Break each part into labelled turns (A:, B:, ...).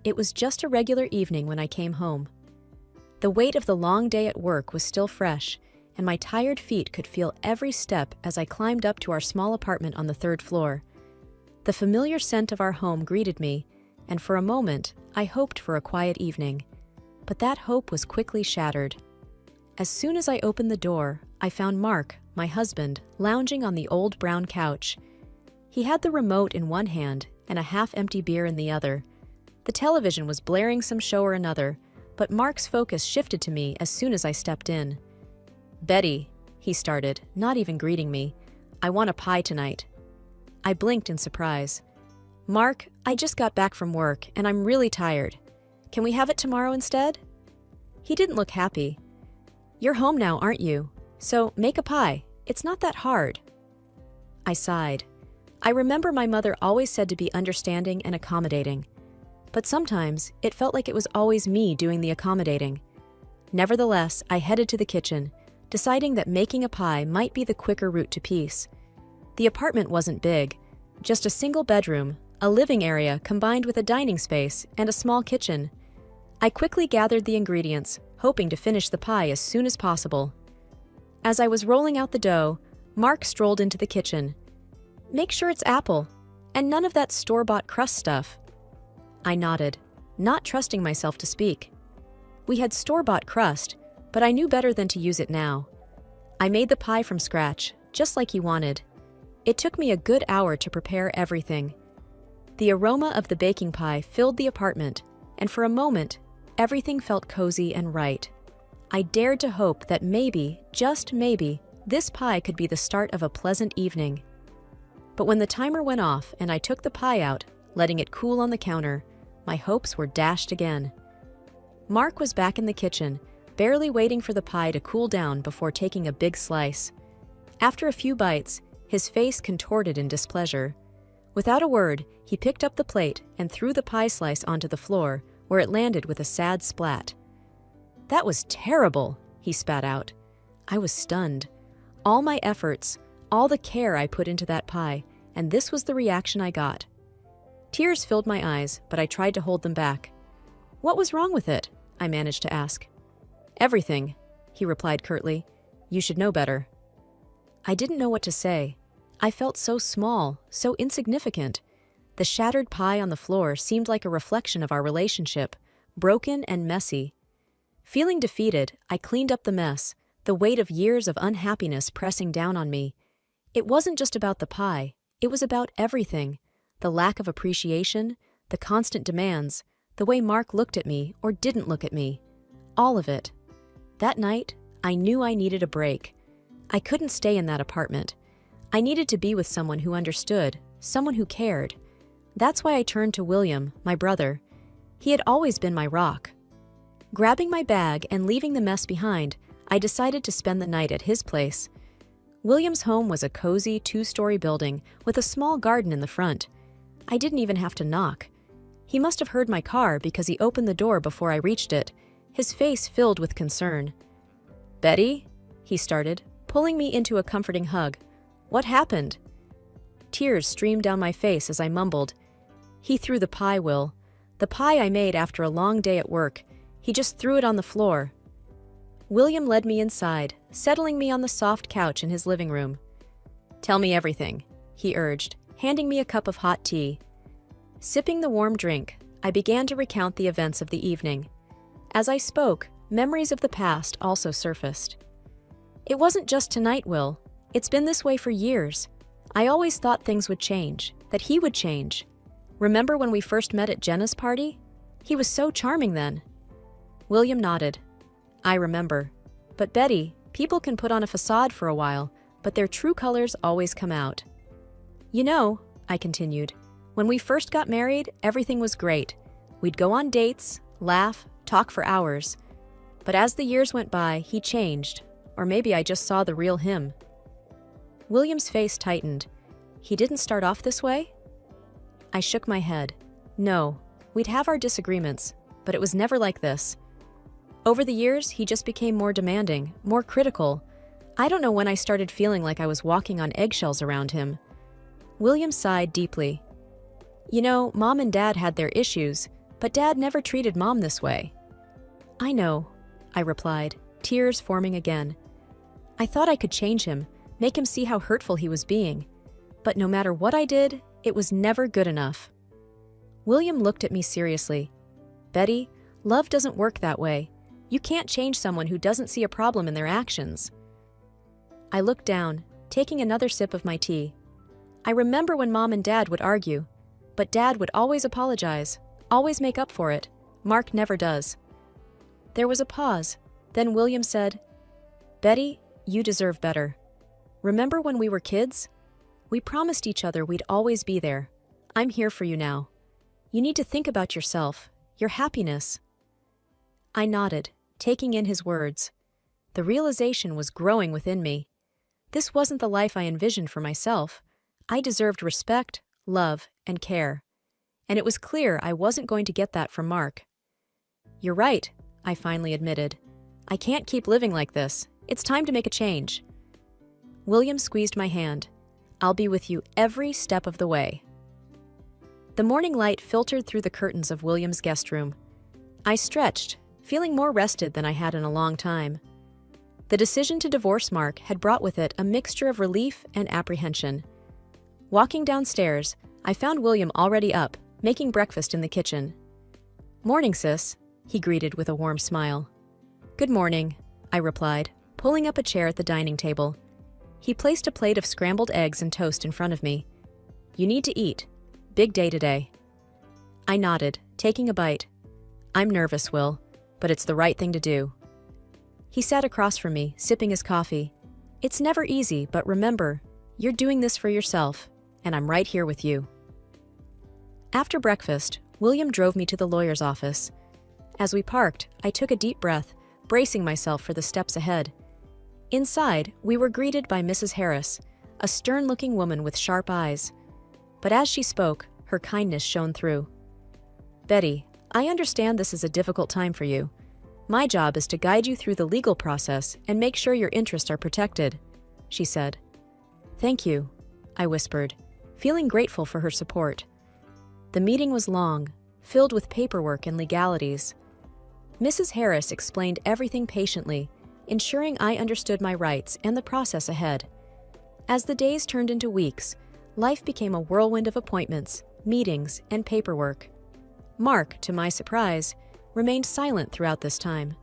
A: it was just a regular evening when I came home. The weight of the long day at work was still fresh, and my tired feet could feel every step as I climbed up to our small apartment on the third floor. The familiar scent of our home greeted me, and for a moment, I hoped for a quiet evening. But that hope was quickly shattered. As soon as I opened the door, I found Mark, my husband, lounging on the old brown couch. He had the remote in one hand and a half-empty beer in the other. The television was blaring some show or another, but Mark's focus shifted to me as soon as I stepped in. "Betty," he started, not even greeting me, "I want a pie tonight." I blinked in surprise. "Mark, I just got back from work and I'm really tired. Can we have it tomorrow instead?" He didn't look happy. "You're home now, aren't you? So make a pie. It's not that hard." I sighed. I remember my mother always said to be understanding and accommodating. But sometimes it felt like it was always me doing the accommodating. Nevertheless, I headed to the kitchen, deciding that making a pie might be the quicker route to peace. The apartment wasn't big, just a single bedroom, a living area combined with a dining space, and a small kitchen. I quickly gathered the ingredients, hoping to finish the pie as soon as possible. As I was rolling out the dough, Mark strolled into the kitchen. "Make sure it's apple, and none of that store-bought crust stuff." I nodded, not trusting myself to speak. We had store-bought crust, but I knew better than to use it now. I made the pie from scratch, just like he wanted. It took me a good hour to prepare everything. The aroma of the baking pie filled the apartment, and for a moment, everything felt cozy and right. I dared to hope that maybe, just maybe, this pie could be the start of a pleasant evening. But when the timer went off and I took the pie out, letting it cool on the counter, my hopes were dashed again. Mark was back in the kitchen, barely waiting for the pie to cool down before taking a big slice. After a few bites, his face contorted in displeasure. Without a word, he picked up the plate and threw the pie slice onto the floor, where it landed with a sad splat. "That was terrible," he spat out. I was stunned. All my efforts, all the care I put into that pie, and this was the reaction I got. Tears filled my eyes, but I tried to hold them back. "What was wrong with it?" I managed to ask. "Everything," he replied curtly. "You should know better." I didn't know what to say. I felt so small, so insignificant. The shattered pie on the floor seemed like a reflection of our relationship, broken and messy. Feeling defeated, I cleaned up the mess, the weight of years of unhappiness pressing down on me. It wasn't just about the pie, it was about everything. The lack of appreciation, the constant demands, the way Mark looked at me or didn't look at me. All of it. That night, I knew I needed a break. I couldn't stay in that apartment. I needed to be with someone who understood, someone who cared. That's why I turned to William, my brother. He had always been my rock. Grabbing my bag and leaving the mess behind, I decided to spend the night at his place. William's home was a cozy two-story building with a small garden in the front. I didn't even have to knock. He must have heard my car because he opened the door before I reached it, his face filled with concern. "Betty?" he started, pulling me into a comforting hug. "What happened?" Tears streamed down my face as I mumbled. "He threw the pie, Will. The pie I made after a long day at work. He just threw it on the floor." William led me inside, settling me on the soft couch in his living room. "Tell me everything," he urged, handing me a cup of hot tea. Sipping the warm drink, I began to recount the events of the evening. As I spoke, memories of the past also surfaced. "It wasn't just tonight, Will. It's been this way for years. I always thought things would change, that he would change. Remember when we first met at Jenna's party? He was so charming then." William nodded. "I remember. But Betty, people can put on a facade for a while, but their true colors always come out." "You know," I continued, "when we first got married, everything was great. We'd go on dates, laugh, talk for hours. But as the years went by, he changed, or maybe I just saw the real him." William's face tightened. "He didn't start off this way?" I shook my head. "No, we'd have our disagreements, but it was never like this. Over the years, he just became more demanding, more critical. I don't know when I started feeling like I was walking on eggshells around him." William sighed deeply. "You know, Mom and Dad had their issues, but Dad never treated Mom this way." "I know," I replied, tears forming again. I thought I could change him, make him see how hurtful he was being. But no matter what I did, it was never good enough. William looked at me seriously. "Betty, love doesn't work that way. You can't change someone who doesn't see a problem in their actions." I looked down, taking another sip of my tea. I remember when Mom and Dad would argue, but Dad would always apologize, always make up for it. Mark never does. There was a pause. Then William said, "Betty, you deserve better. Remember when we were kids? We promised each other we'd always be there. I'm here for you now. You need to think about yourself, your happiness." I nodded, taking in his words. The realization was growing within me. This wasn't the life I envisioned for myself. I deserved respect, love, and care. And it was clear I wasn't going to get that from Mark. "You're right," I finally admitted. "I can't keep living like this. It's time to make a change." William squeezed my hand. "I'll be with you every step of the way." The morning light filtered through the curtains of William's guest room. I stretched, feeling more rested than I had in a long time. The decision to divorce Mark had brought with it a mixture of relief and apprehension. Walking downstairs, I found William already up, making breakfast in the kitchen. "Morning, sis," he greeted with a warm smile. "Good morning," I replied, pulling up a chair at the dining table. He placed a plate of scrambled eggs and toast in front of me. "You need to eat. Big day today." I nodded, taking a bite. "I'm nervous, Will, but it's the right thing to do." He sat across from me, sipping his coffee. "It's never easy, but remember, you're doing this for yourself, and I'm right here with you." After breakfast, William drove me to the lawyer's office. As we parked, I took a deep breath, bracing myself for the steps ahead. Inside, we were greeted by Mrs. Harris, a stern-looking woman with sharp eyes. But as she spoke, her kindness shone through. "Betty, I understand this is a difficult time for you. My job is to guide you through the legal process and make sure your interests are protected," she said. "Thank you," I whispered, feeling grateful for her support. The meeting was long, filled with paperwork and legalities. Mrs. Harris explained everything patiently, ensuring I understood my rights and the process ahead. As the days turned into weeks, life became a whirlwind of appointments, meetings, and paperwork. Mark, to my surprise, remained silent throughout this time.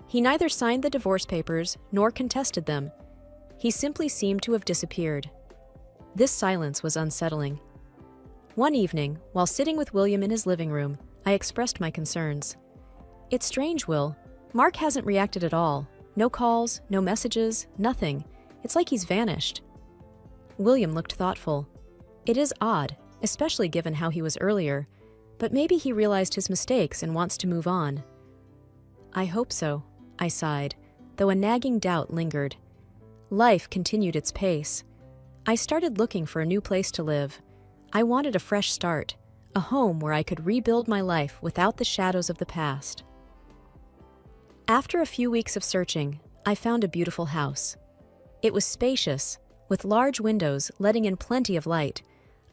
A: He neither signed the divorce papers nor contested them. He simply seemed to have disappeared. This silence was unsettling. One evening, while sitting with William in his living room, I expressed my concerns. "It's strange, Will. Mark hasn't reacted at all. No calls, no messages, nothing. It's like he's vanished." William looked thoughtful. "It is odd, especially given how he was earlier, but maybe he realized his mistakes and wants to move on." "I hope so," I sighed, though a nagging doubt lingered. Life continued its pace. I started looking for a new place to live. I wanted a fresh start, a home where I could rebuild my life without the shadows of the past. After a few weeks of searching, I found a beautiful house. It was spacious, with large windows letting in plenty of light,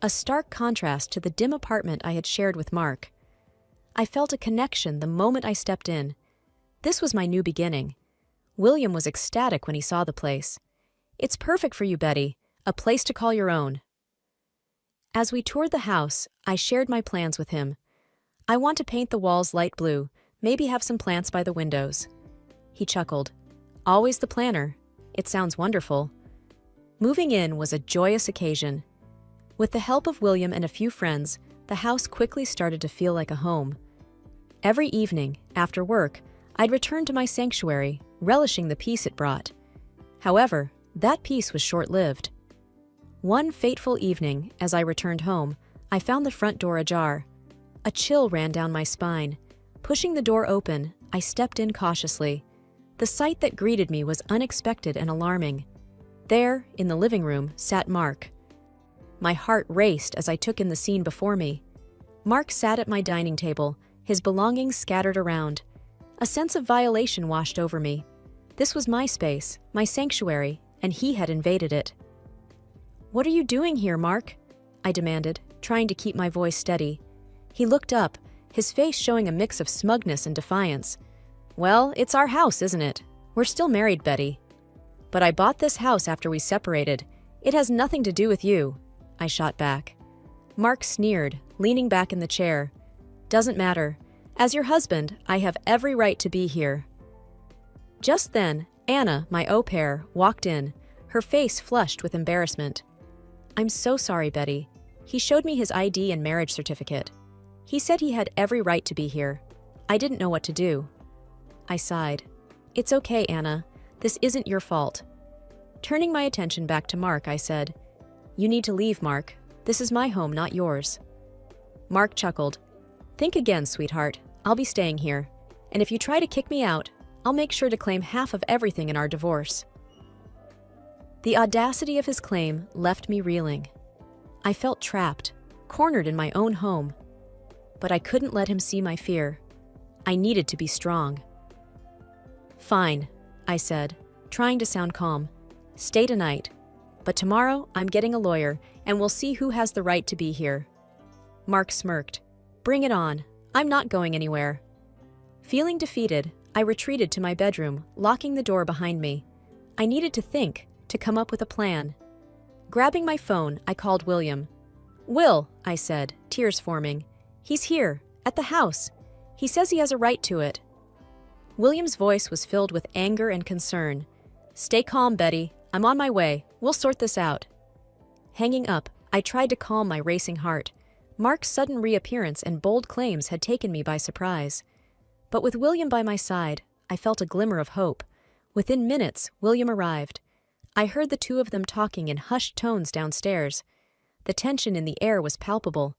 A: a stark contrast to the dim apartment I had shared with Mark. I felt a connection the moment I stepped in. This was my new beginning. William was ecstatic when he saw the place. "It's perfect for you, Betty, a place to call your own." As we toured the house, I shared my plans with him. "I want to paint the walls light blue, maybe have some plants by the windows." He chuckled. "Always the planner. It sounds wonderful." Moving in was a joyous occasion. With the help of William and a few friends, the house quickly started to feel like a home. Every evening, after work, I'd return to my sanctuary, relishing the peace it brought. However, that peace was short-lived. One fateful evening, as I returned home, I found the front door ajar. A chill ran down my spine. Pushing the door open, I stepped in cautiously. The sight that greeted me was unexpected and alarming. There, in the living room, sat Mark. My heart raced as I took in the scene before me. Mark sat at my dining table, his belongings scattered around. A sense of violation washed over me. This was my space, my sanctuary, and he had invaded it. "What are you doing here, Mark?" I demanded, trying to keep my voice steady. He looked up, his face showing a mix of smugness and defiance. "Well, it's our house, isn't it? We're still married, Betty." "But I bought this house after we separated. It has nothing to do with you," I shot back. Mark sneered, leaning back in the chair. "Doesn't matter. As your husband, I have every right to be here." Just then, Anna, my au pair, walked in, her face flushed with embarrassment. "I'm so sorry, Betty. He showed me his ID and marriage certificate. He said he had every right to be here. I didn't know what to do." I sighed. "It's okay, Anna. This isn't your fault." Turning my attention back to Mark, I said, "You need to leave, Mark. This is my home, not yours." Mark chuckled. "Think again, sweetheart. I'll be staying here. And if you try to kick me out, I'll make sure to claim half of everything in our divorce." The audacity of his claim left me reeling. I felt trapped, cornered in my own home. But I couldn't let him see my fear. I needed to be strong. "Fine," I said, trying to sound calm. "Stay tonight. But tomorrow, I'm getting a lawyer, and we'll see who has the right to be here." Mark smirked. "Bring it on. I'm not going anywhere." Feeling defeated, I retreated to my bedroom, locking the door behind me. I needed to think, to come up with a plan. Grabbing my phone, I called William. "Will," I said, tears forming. "He's here, at the house. He says he has a right to it." William's voice was filled with anger and concern. "Stay calm, Betty. I'm on my way. We'll sort this out." Hanging up, I tried to calm my racing heart. Mark's sudden reappearance and bold claims had taken me by surprise. But with William by my side, I felt a glimmer of hope. Within minutes, William arrived. I heard the two of them talking in hushed tones downstairs. The tension in the air was palpable.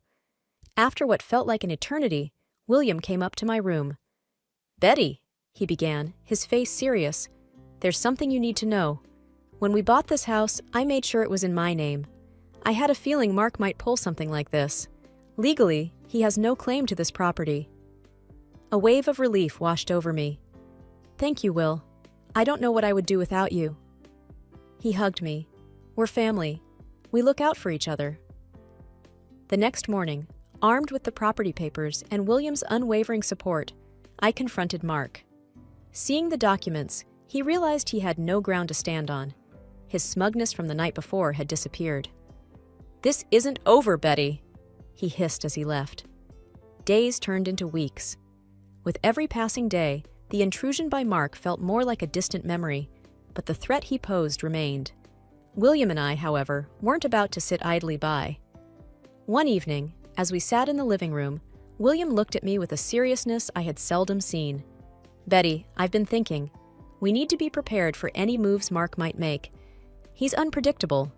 A: After what felt like an eternity, William came up to my room. "Betty," he began, his face serious, "there's something you need to know. When we bought this house, I made sure it was in my name. I had a feeling Mark might pull something like this. Legally, he has no claim to this property." A wave of relief washed over me. "Thank you, Will. I don't know what I would do without you." He hugged me. "We're family. We look out for each other." The next morning, armed with the property papers and William's unwavering support, I confronted Mark. Seeing the documents, he realized he had no ground to stand on. His smugness from the night before had disappeared. "This isn't over, Betty," he hissed as he left. Days turned into weeks. With every passing day, the intrusion by Mark felt more like a distant memory, but the threat he posed remained. William and I, however, weren't about to sit idly by. One evening, as we sat in the living room, William looked at me with a seriousness I had seldom seen. "Betty, I've been thinking. We need to be prepared for any moves Mark might make. He's unpredictable."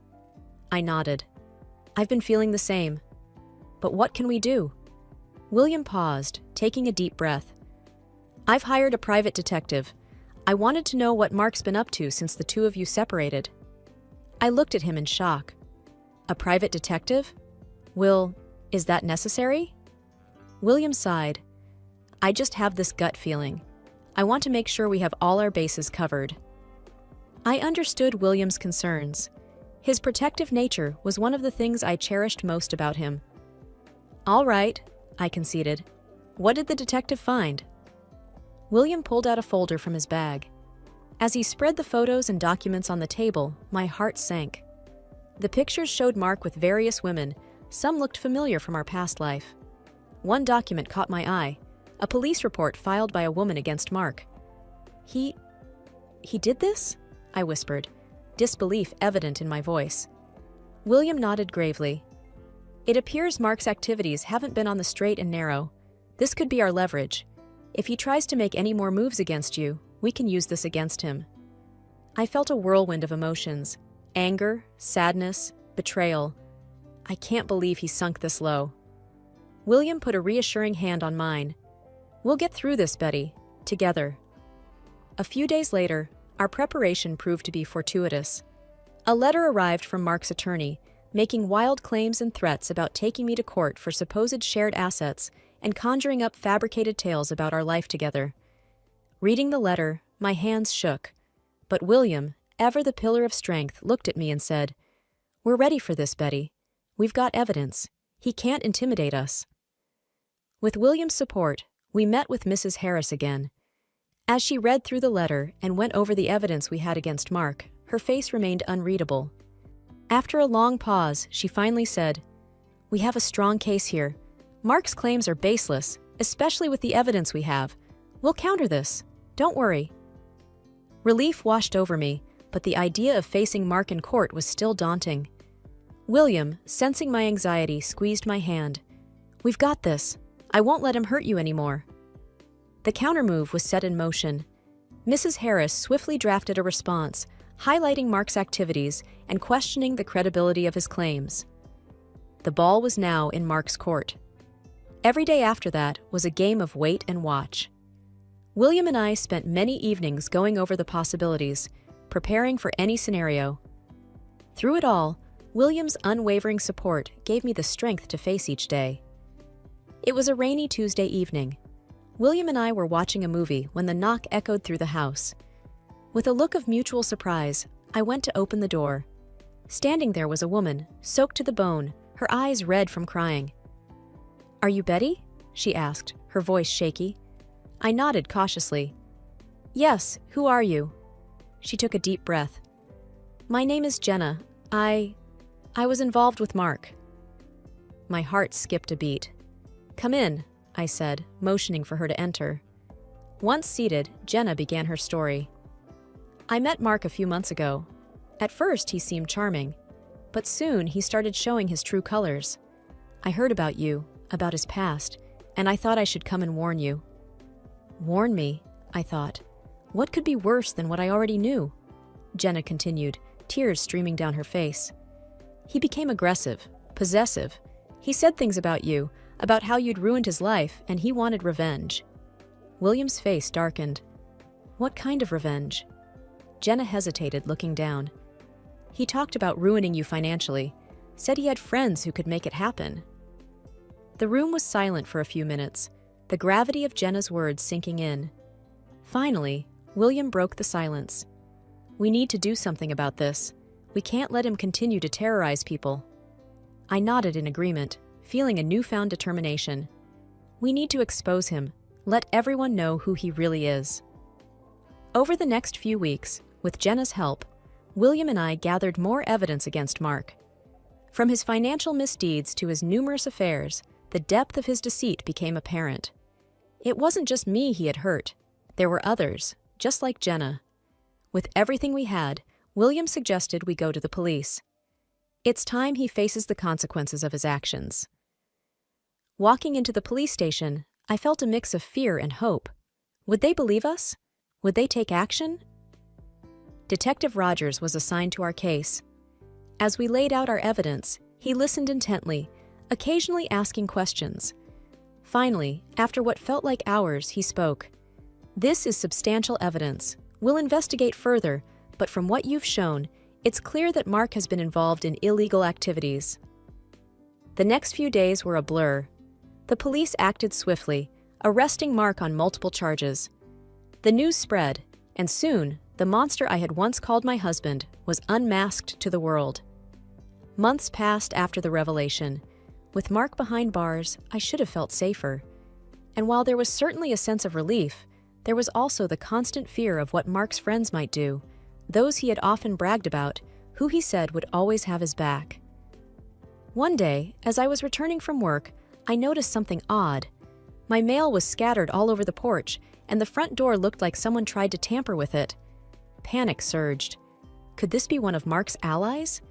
A: I nodded. "I've been feeling the same. But what can we do?" William paused, taking a deep breath. "I've hired a private detective. I wanted to know what Mark's been up to since the two of you separated." I looked at him in shock. "A private detective? Will, is that necessary?" William sighed. "I just have this gut feeling. I want to make sure we have all our bases covered." I understood William's concerns. His protective nature was one of the things I cherished most about him. "All right," I conceded. "What did the detective find?" William pulled out a folder from his bag. As he spread the photos and documents on the table, my heart sank. The pictures showed Mark with various women. Some looked familiar from our past life. One document caught my eye, a police report filed by a woman against Mark. He did this?" I whispered, disbelief evident in my voice. William nodded gravely. "It appears Mark's activities haven't been on the straight and narrow. This could be our leverage. If he tries to make any more moves against you, we can use this against him." I felt a whirlwind of emotions: anger, sadness, betrayal. I can't believe he sunk this low. William put a reassuring hand on mine. "We'll get through this, Betty, together." A few days later, our preparation proved to be fortuitous. A letter arrived from Mark's attorney, making wild claims and threats about taking me to court for supposed shared assets and conjuring up fabricated tales about our life together. Reading the letter, my hands shook. But William, ever the pillar of strength, looked at me and said, "We're ready for this, Betty. We've got evidence. He can't intimidate us." With William's support, we met with Mrs. Harris again. As she read through the letter and went over the evidence we had against Mark, her face remained unreadable. After a long pause, she finally said, "We have a strong case here. Mark's claims are baseless, especially with the evidence we have. We'll counter this. Don't worry." Relief washed over me, but the idea of facing Mark in court was still daunting. William, sensing my anxiety, squeezed my hand. "We've got this. I won't let him hurt you anymore." The countermove was set in motion. Mrs. Harris swiftly drafted a response, highlighting Mark's activities and questioning the credibility of his claims. The ball was now in Mark's court. Every day after that was a game of wait and watch. William and I spent many evenings going over the possibilities, preparing for any scenario. Through it all, William's unwavering support gave me the strength to face each day. It was a rainy Tuesday evening. William and I were watching a movie when the knock echoed through the house. With a look of mutual surprise, I went to open the door. Standing there was a woman, soaked to the bone, her eyes red from crying. "Are you Betty?" she asked, her voice shaky. I nodded cautiously. "Yes, who are you?" She took a deep breath. "My name is Jenna. I was involved with Mark." My heart skipped a beat. "Come in," I said, motioning for her to enter. Once seated, Jenna began her story. "I met Mark a few months ago. At first, he seemed charming, but soon he started showing his true colors. I heard about you, about his past, and I thought I should come and warn you." "Warn me?" I thought. "What could be worse than what I already knew?" Jenna continued, tears streaming down her face. "He became aggressive, possessive. He said things about you, about how you'd ruined his life, and he wanted revenge." William's face darkened. "What kind of revenge?" Jenna hesitated, looking down. "He talked about ruining you financially, said he had friends who could make it happen." The room was silent for a few minutes, the gravity of Jenna's words sinking in. Finally, William broke the silence. "We need to do something about this. We can't let him continue to terrorize people." I nodded in agreement, feeling a newfound determination. We need to expose him, let everyone know who he really is. Over the next few weeks, with Jenna's help, William and I gathered more evidence against Mark. From his financial misdeeds to his numerous affairs, the depth of his deceit became apparent. It wasn't just me he had hurt. There were others, just like Jenna. With everything we had, William suggested we go to the police. It's time he faces the consequences of his actions. Walking into the police station, I felt a mix of fear and hope. Would they believe us? Would they take action? Detective Rogers was assigned to our case. As we laid out our evidence, he listened intently, occasionally asking questions. Finally, after what felt like hours, he spoke. "This is substantial evidence. We'll investigate further, but from what you've shown, it's clear that Mark has been involved in illegal activities." The next few days were a blur. The police acted swiftly, arresting Mark on multiple charges. The news spread, and soon, the monster I had once called my husband was unmasked to the world. Months passed after the revelation. With Mark behind bars, I should have felt safer. And while there was certainly a sense of relief, there was also the constant fear of what Mark's friends might do, those he had often bragged about, who he said would always have his back. One day, as I was returning from work, I noticed something odd. My mail was scattered all over the porch, and the front door looked like someone tried to tamper with it. Panic surged. Could this be one of Mark's allies?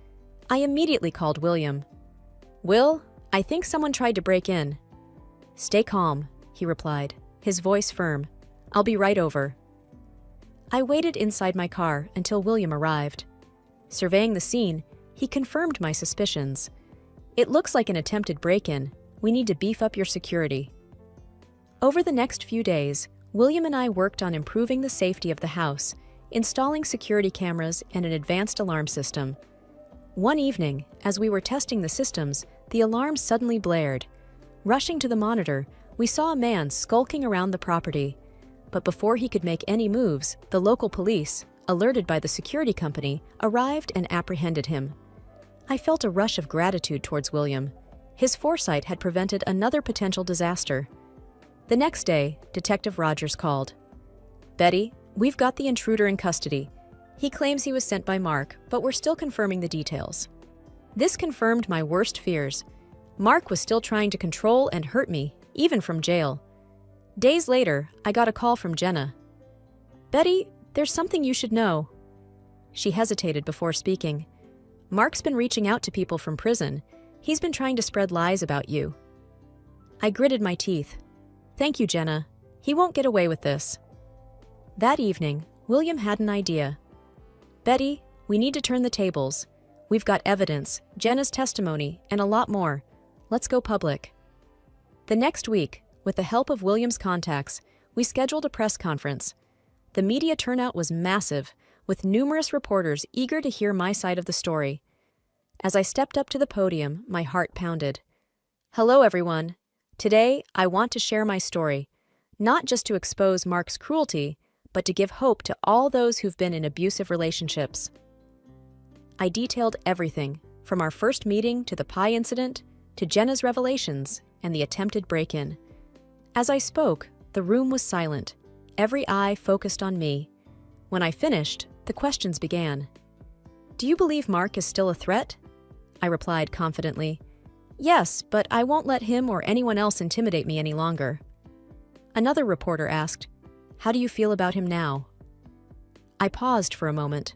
A: I immediately called William. "Will, I think someone tried to break in." "Stay calm," he replied, his voice firm. "I'll be right over." I waited inside my car until William arrived. Surveying the scene, he confirmed my suspicions. "It looks like an attempted break-in. We need to beef up your security." Over the next few days, William and I worked on improving the safety of the house, installing security cameras and an advanced alarm system. One evening, as we were testing the systems, the alarm suddenly blared. Rushing to the monitor, we saw a man skulking around the property. But before he could make any moves, the local police, alerted by the security company, arrived and apprehended him. I felt a rush of gratitude towards William. His foresight had prevented another potential disaster. The next day, Detective Rogers called. "Betty, we've got the intruder in custody. He claims he was sent by Mark, but we're still confirming the details." This confirmed my worst fears. Mark was still trying to control and hurt me, even from jail. Days later, I got a call from Jenna. "Betty, there's something you should know." She hesitated before speaking. "Mark's been reaching out to people from prison. He's been trying to spread lies about you." I gritted my teeth. "Thank you, Jenna. He won't get away with this." That evening, William had an idea. "Betty, we need to turn the tables. We've got evidence, Jenna's testimony, and a lot more. Let's go public." The next week, with the help of William's contacts, we scheduled a press conference. The media turnout was massive, with numerous reporters eager to hear my side of the story. As I stepped up to the podium, my heart pounded. "Hello, everyone. Today, I want to share my story, not just to expose Mark's cruelty, but to give hope to all those who've been in abusive relationships." I detailed everything, from our first meeting to the pie incident, to Jenna's revelations and the attempted break-in. As I spoke, the room was silent, every eye focused on me. When I finished, the questions began. "Do you believe Mark is still a threat?" I replied confidently. "Yes, but I won't let him or anyone else intimidate me any longer." Another reporter asked, "How do you feel about him now?" I paused for a moment.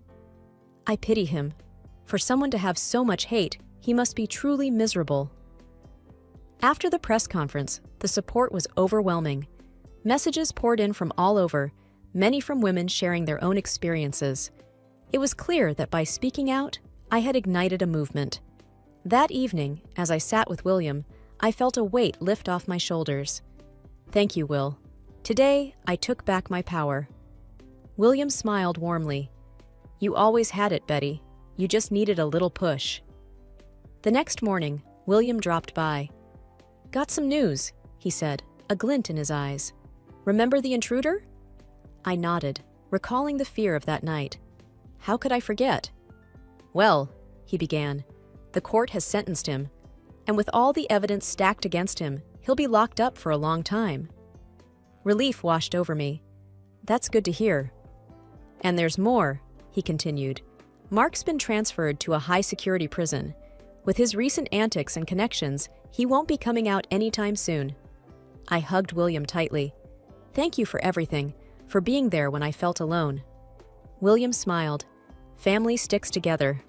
A: "I pity him. For someone to have so much hate, he must be truly miserable." After the press conference, the support was overwhelming. Messages poured in from all over, many from women sharing their own experiences. It was clear that by speaking out, I had ignited a movement. That evening, as I sat with William, I felt a weight lift off my shoulders. "Thank you, Will. Today, I took back my power." William smiled warmly. "You always had it, Betty. You just needed a little push." The next morning, William dropped by. "Got some news," he said, a glint in his eyes. "Remember the intruder?" I nodded, recalling the fear of that night. How could I forget? "Well," he began, "the court has sentenced him, and with all the evidence stacked against him, he'll be locked up for a long time." Relief washed over me. "That's good to hear." "And there's more," he continued. "Mark's been transferred to a high-security prison. With his recent antics and connections, he won't be coming out anytime soon." I hugged William tightly. "Thank you for everything, for being there when I felt alone." William smiled. "Family sticks together."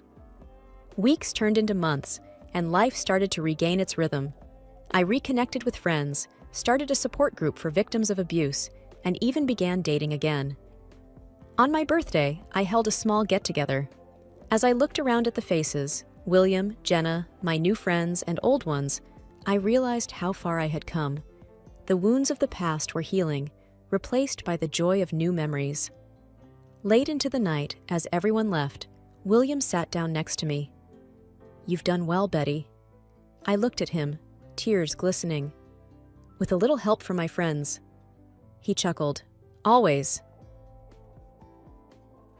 A: Weeks turned into months, and life started to regain its rhythm. I reconnected with friends, started a support group for victims of abuse, and even began dating again. On my birthday, I held a small get-together. As I looked around at the faces, William, Jenna, my new friends, and old ones, I realized how far I had come. The wounds of the past were healing, replaced by the joy of new memories. Late into the night, as everyone left, William sat down next to me. "You've done well, Betty." I looked at him, tears glistening. "With a little help from my friends." He chuckled. "Always.